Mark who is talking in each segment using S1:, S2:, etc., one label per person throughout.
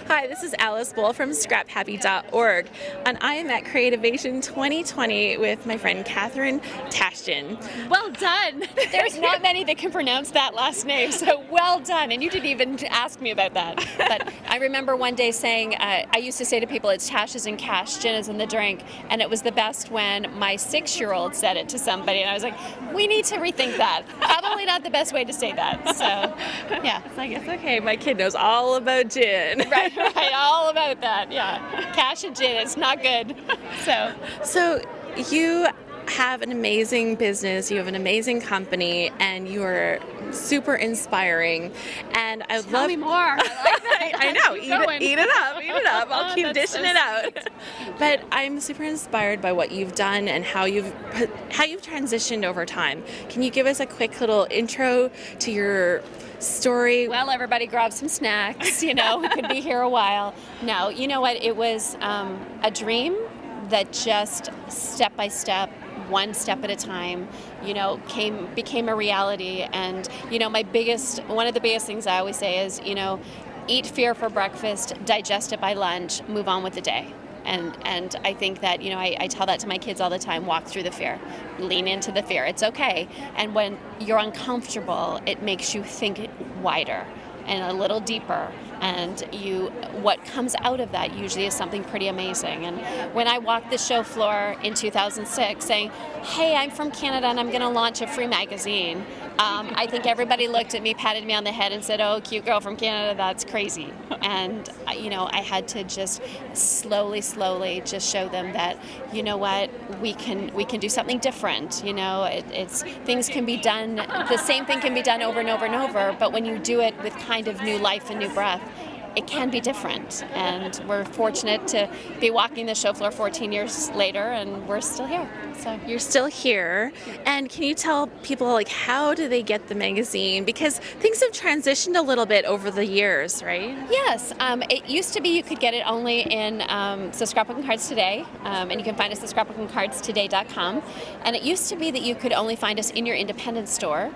S1: Hi, this is Alice Bull from scraphappy.org, and I am at Creativation 2020 with my friend Catherine Tachdjian.
S2: Well done. There's not many that can pronounce that last name, so well done. And you didn't even ask me about that. But I remember one day saying, I used to say to people, it's Tash as in cash, gin is in the drink. And it was the best when my 6-year-old said it to somebody. And I was like, we need to rethink that. Probably not the best way to say that. So, yeah.
S1: It's like, it's okay, my kid knows all about gin.
S2: Right, all about that, yeah. Cash and gin, it's not good.
S1: So you have an amazing business, you have an amazing company, and you are super inspiring. And I would
S2: Tell
S1: love
S2: me more. I like that.
S1: I know,
S2: Keep going.
S1: eat it up. I'll keep
S2: That's
S1: dishing it out. But I'm super inspired by what you've done and how you've transitioned over time. Can you give us a quick little intro to your story?
S2: Well, everybody grab some snacks, we could be here a while. No, you know what, it was a dream that just step by step, one step at a time, became a reality. And, one of the biggest things I always say is, eat fear for breakfast, digest it by lunch, move on with the day. And I think that, I tell that to my kids all the time, walk through the fear, lean into the fear, it's okay. And when you're uncomfortable, it makes you think wider and a little deeper. And what comes out of that usually is something pretty amazing. And when I walked the show floor in 2006 saying, hey, I'm from Canada and I'm going to launch a free magazine, I think everybody looked at me, patted me on the head and said, oh, cute girl from Canada, that's crazy. And, I had to just slowly just show them that, what, we can do something different. Things can be done, the same thing can be done over and over and over, but when you do it with kind of new life and new breath, it can be different. And we're fortunate to be walking the show floor 14 years later, and we're still here. So
S1: you're still here. And can you tell people, how do they get the magazine? Because things have transitioned a little bit over the years, right?
S2: Yes. It used to be you could get it only in Scrapbook and Cards Today, and you can find us at scrapbookandcardstoday.com. And it used to be that you could only find us in your independent store,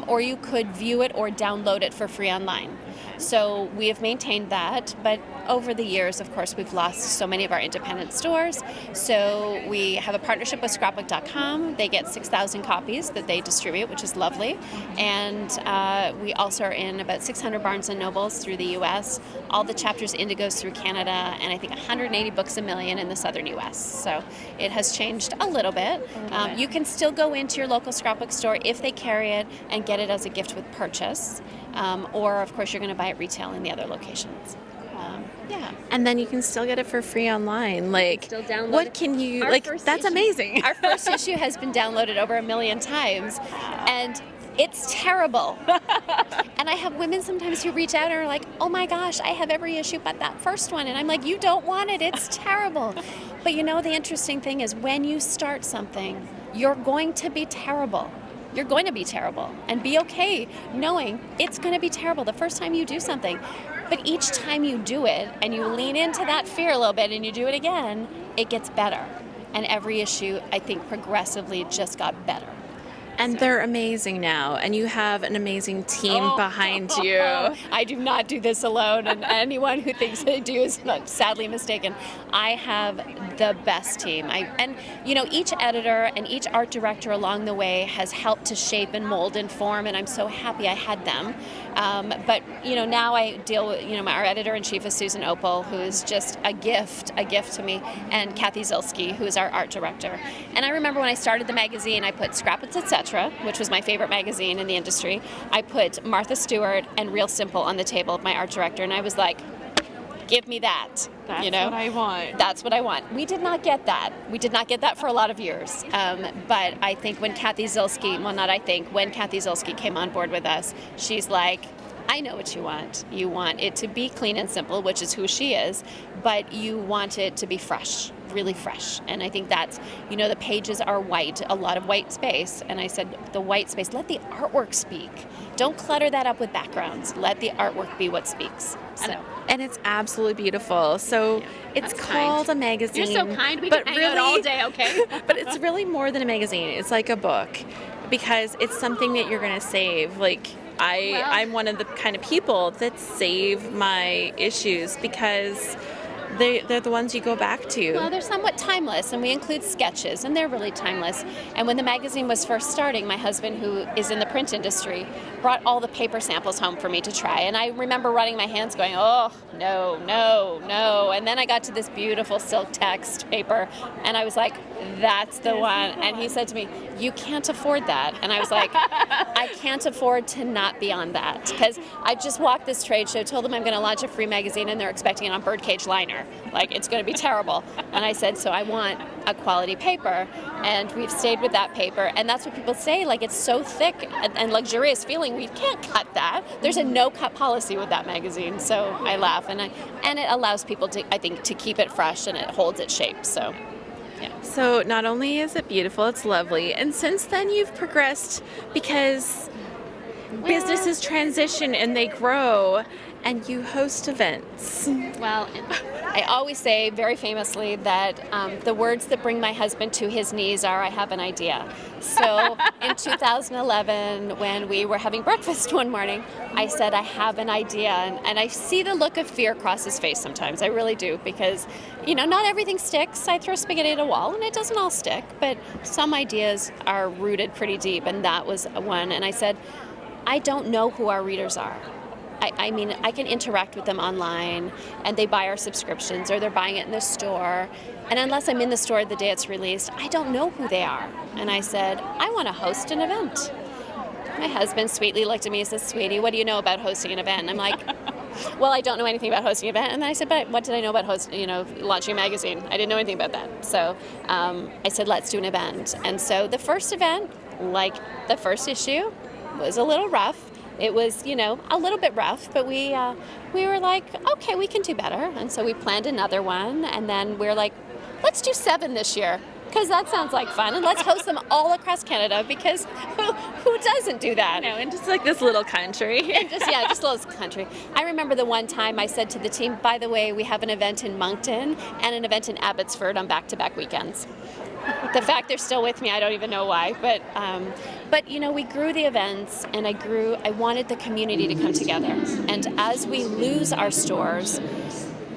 S2: or you could view it or download it for free online. So we have maintained that, but over the years, of course, we've lost so many of our independent stores. So we have a partnership with Scrapbook.com. They get 6,000 copies that they distribute, which is lovely. And we also are in about 600 Barnes & Nobles through the U.S., all the Chapters Indigos through Canada, and I think 180 books a million in the southern U.S. So it has changed a little bit. You can still go into your local scrapbook store if they carry it and get it as a gift with purchase. Or, of course, you're going to buy it retail in the other locations. Yeah.
S1: And then you can still get it for free online.
S2: Still download
S1: what
S2: it.
S1: can you,
S2: issue,
S1: that's amazing.
S2: Our first issue has been downloaded over 1 million times, and it's terrible. And I have women sometimes who reach out and are like, oh my gosh, I have every issue but that first one. And I'm like, you don't want it, it's terrible. But the interesting thing is when you start something, you're going to be terrible. You're going to be terrible, and be okay knowing it's going to be terrible the first time you do something. But each time you do it and you lean into that fear a little bit and you do it again, it gets better. And every issue, I think, progressively just got better.
S1: And they're amazing now, and you have an amazing team behind you.
S2: I do not do this alone, and anyone who thinks they do is sadly mistaken. I have the best team. Each editor and each art director along the way has helped to shape and mold and form, and I'm so happy I had them. But now I deal with, our editor-in-chief is Susan Opal, who is just a gift to me, and Kathy Zilski, who is our art director. And I remember when I started the magazine, I put Scrapbooks, Etc., which was my favorite magazine in the industry. I put Martha Stewart and Real Simple on the table of my art director, and I was like, give me that.
S1: That's what I want.
S2: That's what I want. We did not get that. We did not get that for a lot of years. But I think when Kathy Zilski came on board with us, she's like, I know what you want. You want it to be clean and simple, which is who she is, but you want it to be fresh, really fresh. And I think that's, the pages are white, a lot of white space. And I said, the white space, let the artwork speak. Don't clutter that up with backgrounds. Let the artwork be what speaks.
S1: And it's absolutely beautiful. So it's called a magazine.
S2: You're so kind. We can hang out all day, okay?
S1: But it's really more than a magazine. It's like a book, because it's something that you're going to save. I'm one of the kind of people that save my issues because they're the ones you go back to.
S2: Well, they're somewhat timeless, and we include sketches, and they're really timeless. And when the magazine was first starting, my husband, who is in the print industry, brought all the paper samples home for me to try. And I remember running my hands going, oh, no, no, no. And then I got to this beautiful silk text paper, and I was like, that's the one. And he said to me, you can't afford that. And I was like, I can't afford to not be on that. Because I just walked this trade show, told them I'm going to launch a free magazine, and they're expecting it on birdcage liner. Like, it's going to be terrible. And I said, so I want a quality paper. And we've stayed with that paper. And that's what people say, like, it's so thick and luxurious feeling. We can't cut that. There's a no-cut policy with that magazine. So I laugh. And it allows people to, I think, to keep it fresh, and it holds its shape. So, yeah.
S1: So not only is it beautiful, it's lovely. And since then you've progressed because businesses transition and they grow, and you host events.
S2: Well, I always say very famously that the words that bring my husband to his knees are, I have an idea. So in 2011, when we were having breakfast one morning, I said, I have an idea. And I see the look of fear across his face sometimes. I really do, because, not everything sticks. I throw spaghetti at a wall, and it doesn't all stick. But some ideas are rooted pretty deep, and that was one. And I said, I don't know who our readers are. I mean, I can interact with them online, and they buy our subscriptions, or they're buying it in the store. And unless I'm in the store the day it's released, I don't know who they are. And I said, I want to host an event. My husband sweetly looked at me and said, sweetie, what do you know about hosting an event? And I'm like, well, I don't know anything about hosting an event. And then I said, but what did I know about launching a magazine? I didn't know anything about that. So I said, let's do an event. And so the first event, like the first issue, was a little rough. It was, a little bit rough, but we were like, okay, we can do better. And so we planned another one, and then we're like, let's do 7 this year, because that sounds like fun, and let's host them all across Canada, because who doesn't do that?
S1: And just like this little country.
S2: And just little country. I remember the one time I said to the team, by the way, we have an event in Moncton and an event in Abbotsford on back-to-back weekends. The fact they're still with me, I don't even know why. But we grew the events, and I wanted the community to come together. And as we lose our stores,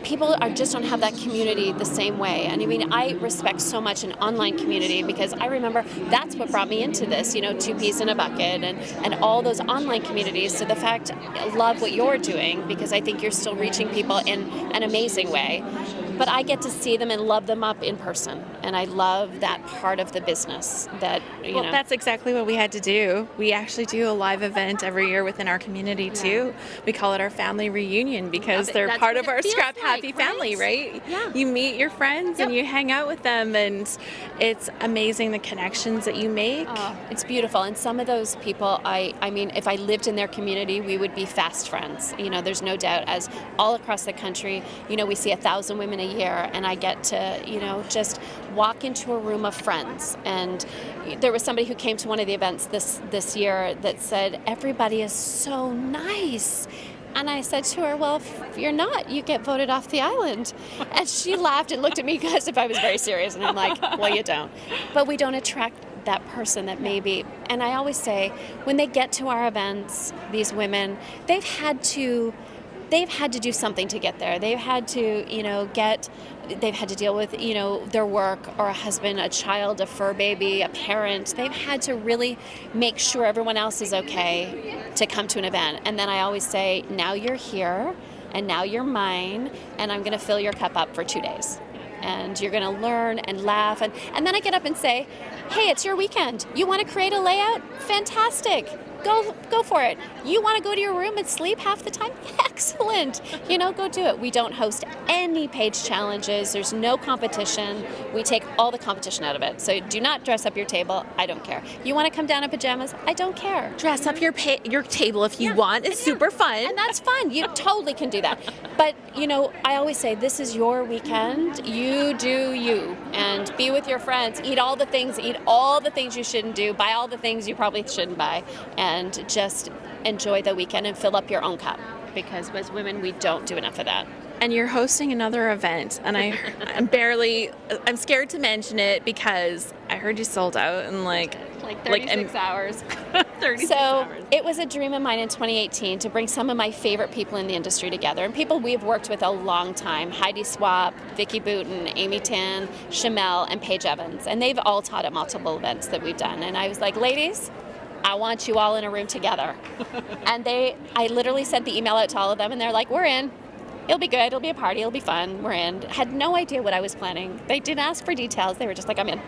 S2: people just don't have that community the same way. And I mean, I respect so much an online community, because I remember that's what brought me into this, 2 peas in a bucket and all those online communities. So the fact, I love what you're doing, because I think you're still reaching people in an amazing way. But I get to see them and love them up in person. And I love that part of the business that,
S1: Well, that's exactly what we had to do. We actually do a live event every year within our community, too. We call it our family reunion, because they're part of our Scrap Happy family, right?
S2: Yeah.
S1: You meet your friends and you hang out with them, and it's amazing the connections that you make.
S2: Oh, it's beautiful. And some of those people, I mean, if I lived in their community, we would be fast friends. There's no doubt, as all across the country, we see 1,000 women a year, and I get to, just walk into a room of friends. And there was somebody who came to one of the events this year that said, everybody is so nice. And I said to her, well, if you're not, you get voted off the island. And she laughed and looked at me as if I was very serious. And I'm like, well, you don't. But we don't attract that person that maybe. And I always say, when they get to our events, these women, they've had to do something to get there. They've had to, they've had to deal with, their work, or a husband, a child, a fur baby, a parent. They've had to really make sure everyone else is okay to come to an event. And then I always say, now you're here, and now you're mine, and I'm going to fill your cup up for 2 days. And you're going to learn and laugh. And then I get up and say, hey, it's your weekend. You want to create a layout? Fantastic. Go for it. You want to go to your room and sleep half the time? Excellent. Go do it. We don't host any page challenges. There's no competition. We take all the competition out of it. So do not dress up your table. I don't care. You want to come down in pajamas? I don't care.
S1: Dress up your table if you want. It's super fun.
S2: And that's fun. You totally can do that. But, I always say, this is your weekend. You do you. And be with your friends. Eat all the things you shouldn't do. Buy all the things you probably shouldn't buy. And just enjoy the weekend and fill up your own cup, because as women, we don't do enough of that.
S1: And you're hosting another event, and I'm scared to mention it, because I heard you sold out in like
S3: Like 36 hours. 36
S2: So
S3: hours.
S2: it was a dream of mine in 2018 to bring some of my favorite people in the industry together, and people we've worked with a long time: Heidi Swap, Vicky Booten, Amy Tan, Shamel, and Paige Evans. And they've all taught at multiple events that we've done. And I was like, ladies, I want you all in a room together. And I literally sent the email out to all of them, and they're like, we're in. It'll be good. It'll be a party. It'll be fun. We're in. Had no idea what I was planning. They didn't ask for details. They were just like, I'm in.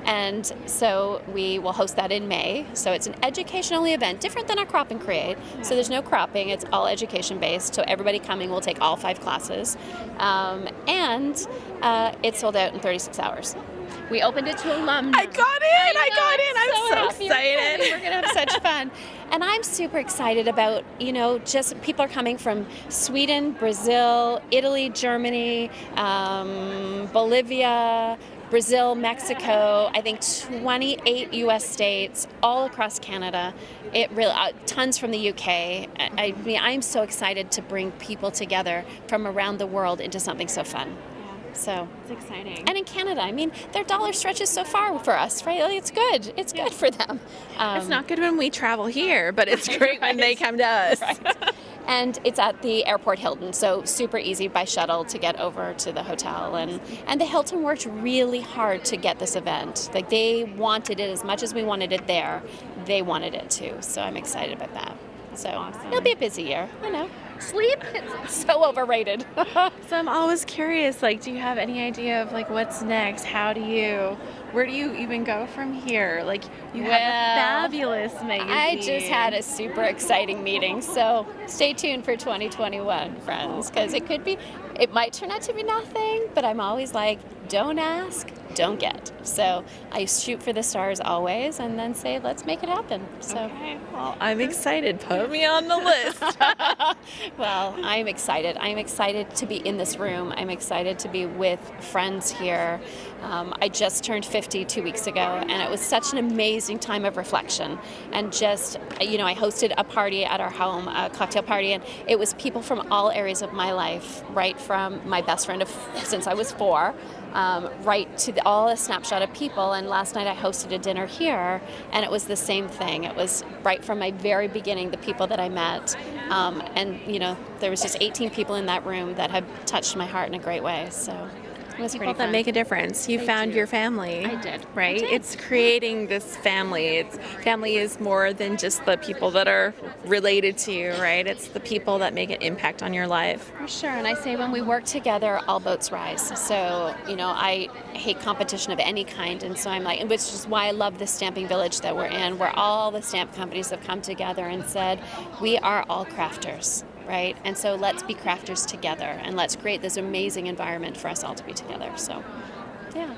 S2: And so we will host that in May. So it's an education-only event, different than our Crop and Create. So there's no cropping. It's all education-based. So everybody coming will take all 5 classes. And it's sold out in 36 hours. We opened it to alumni.
S1: I got in. I'm so excited.
S2: We're going to have such fun. And I'm super excited about, just people are coming from Sweden, Brazil, Italy, Germany, Bolivia, Brazil, Mexico, I think 28 U.S. states, all across Canada. It really tons from the UK. I mean, I'm so excited to bring people together from around the world into something so fun. So
S3: It's exciting.
S2: and in Canada, I mean, their dollar stretches so far for us, right? Like, it's good. It's good for them.
S1: It's not good when we travel here, but it's great when they come to us.
S2: Right. And it's at the airport Hilton, so super easy by shuttle to get over to the hotel. And the Hilton worked really hard to get this event. Like, they wanted it as much as we wanted it there. They wanted it too. So I'm excited about that. So
S3: awesome.
S2: It'll be a busy year. I know. Sleep? It's so overrated.
S1: So I'm always curious, like, do you have any idea of, like, what's next? Where do you even go from here? Like, you have a fabulous magazine.
S2: I just had a super exciting meeting, so stay tuned for 2021, friends, because it might turn out to be nothing, but I'm always like, don't ask, don't get. So I shoot for the stars always and then say, let's make it happen. So.
S1: Okay, well, I'm excited. Put me on the list.
S2: Well, I'm excited. I'm excited to be in this room. I'm excited to be with friends here. I just turned 50 2 weeks ago, and it was such an amazing time of reflection. And just, I hosted a party at our home, a cocktail party, and it was people from all areas of my life, right from my best friend since I was 4, right to all a snapshot of people. And last night I hosted a dinner here, and it was the same thing. It was right from my very beginning, the people that I met. And, there was just 18 people in that room that had touched my heart in a great way. So it was pretty
S1: People that
S2: fun.
S1: make a difference. You found your family.
S3: I did.
S1: Right?
S3: I did.
S1: It's creating this family. Family is more than just the people that are related to you, right? It's the people that make an impact on your life.
S2: For sure. And I say when we work together, all boats rise. So, I hate competition of any kind. And so I'm like, which is why I love this stamping village that we're in, where all the stamp companies have come together and said, we are all crafters. Right? And so let's be crafters together, and let's create this amazing environment for us all to be together. So, yeah.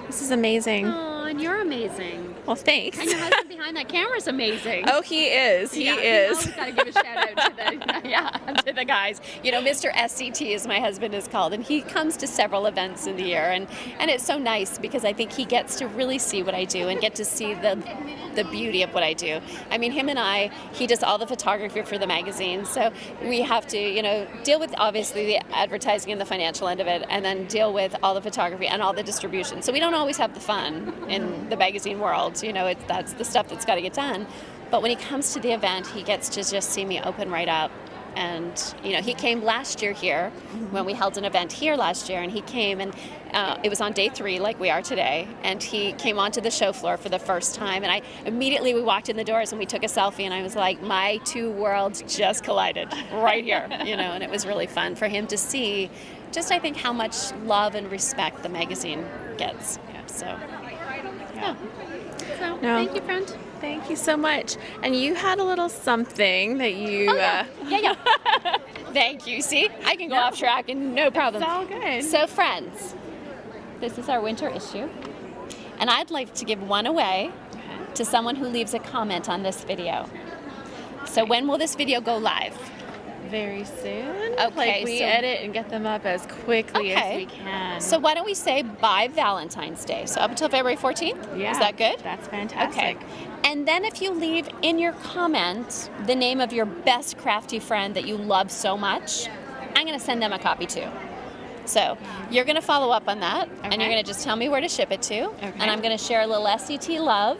S1: This is amazing.
S3: Oh, and you're amazing.
S1: Well, thanks.
S3: And your husband behind that camera is amazing.
S1: Oh, he is. He
S3: You
S1: is.
S3: always got to give a shout out to
S2: To the guys. Mr. SCT, as my husband is called, and he comes to several events in the year, and it's so nice because I think he gets to really see what I do and get to see the beauty of what I do. I mean, him and he does all the photography for the magazine, so we have to, deal with obviously the advertising and the financial end of it, and then deal with all the photography and all the distribution. So we don't always have the fun in the magazine world. That's the stuff that's got to get done. But when he comes to the event, he gets to just see me open right up. And, he came last year here when we held an event here last year, and he came and it was on day 3 like we are today, and he came onto the show floor for the first time, and we walked in the doors and we took a selfie, and I was like, my 2 worlds just collided right here, and it was really fun for him to see just, I think, how much love and respect the magazine gets. So, yeah.
S3: So,
S1: No.
S3: thank you, friend.
S1: Thank you so much. And you had a little something that you...
S2: Yeah. Thank you. See, I can go off track and no problem.
S1: It's all good.
S2: So, friends, this is our winter issue, and I'd like to give one away to someone who leaves a comment on this video. So when will this video go live?
S1: Very soon.
S2: Okay,
S1: We
S2: so-
S1: edit and get them up as quickly as
S2: Okay.
S1: we can.
S2: So why don't we say by Valentine's Day? So up until February 14th?
S1: yeah,
S2: Is that good?
S1: That's fantastic.
S2: Okay. And then if you leave in your comment the name of your best crafty friend that you love so much, I'm going to send them a copy too. So you're going to follow up on that, and
S1: Okay.
S2: you're going to just tell me where to ship it to,
S1: Okay.
S2: and I'm going to share a little SCT love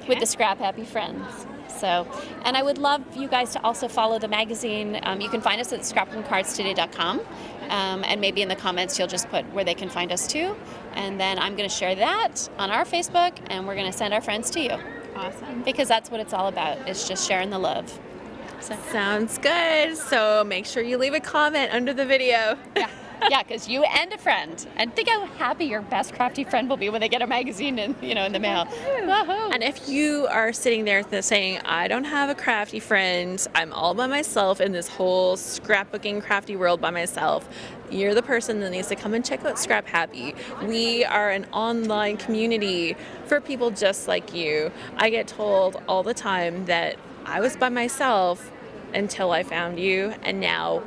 S2: with the Scrap Happy Friends. So, and I would love you guys to also follow the magazine. You can find us at scrapbookandcardstoday.com, and maybe in the comments you'll just put where they can find us too. And then I'm going to share that on our Facebook, and we're going to send our friends to you.
S3: Awesome.
S2: Because that's what it's all about. It's just sharing the love.
S1: Sounds good. So make sure you leave a comment under the video.
S2: Yeah, because you and a friend. And think how happy your best crafty friend will be when they get a magazine in the mail. Woohoo.
S1: And if you are sitting there saying, I don't have a crafty friend, I'm all by myself in this whole scrapbooking crafty world by myself, you're the person that needs to come and check out Scrap Happy. We are an online community for people just like you. I get told all the time that I was by myself until I found you, and now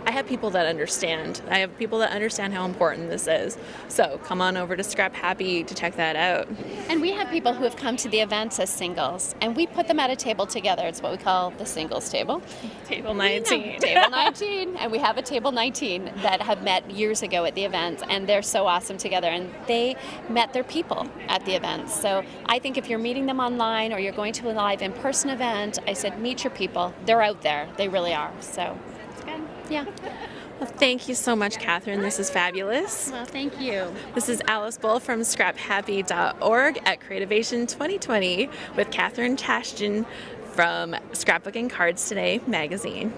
S1: I have people that understand. I have people that understand how important this is. So come on over to Scrap Happy to check that out.
S2: And we have people who have come to the events as singles, and we put them at a table together. It's what we call the singles table.
S1: Table 19.
S2: Table 19. And we have a table 19 that have met years ago at the events, and they're so awesome together. And they met their people at the events. So I think if you're meeting them online or you're going to a live in-person event, I said meet your people. They're out there. They really are. So it's good. Yeah.
S1: Well, thank you so much, Catherine. This is fabulous.
S3: Well, thank you.
S1: This is Alice Bull from scraphappy.org at Creativation 2020 with Catherine Tachdjian from Scrapbook and Cards Today magazine.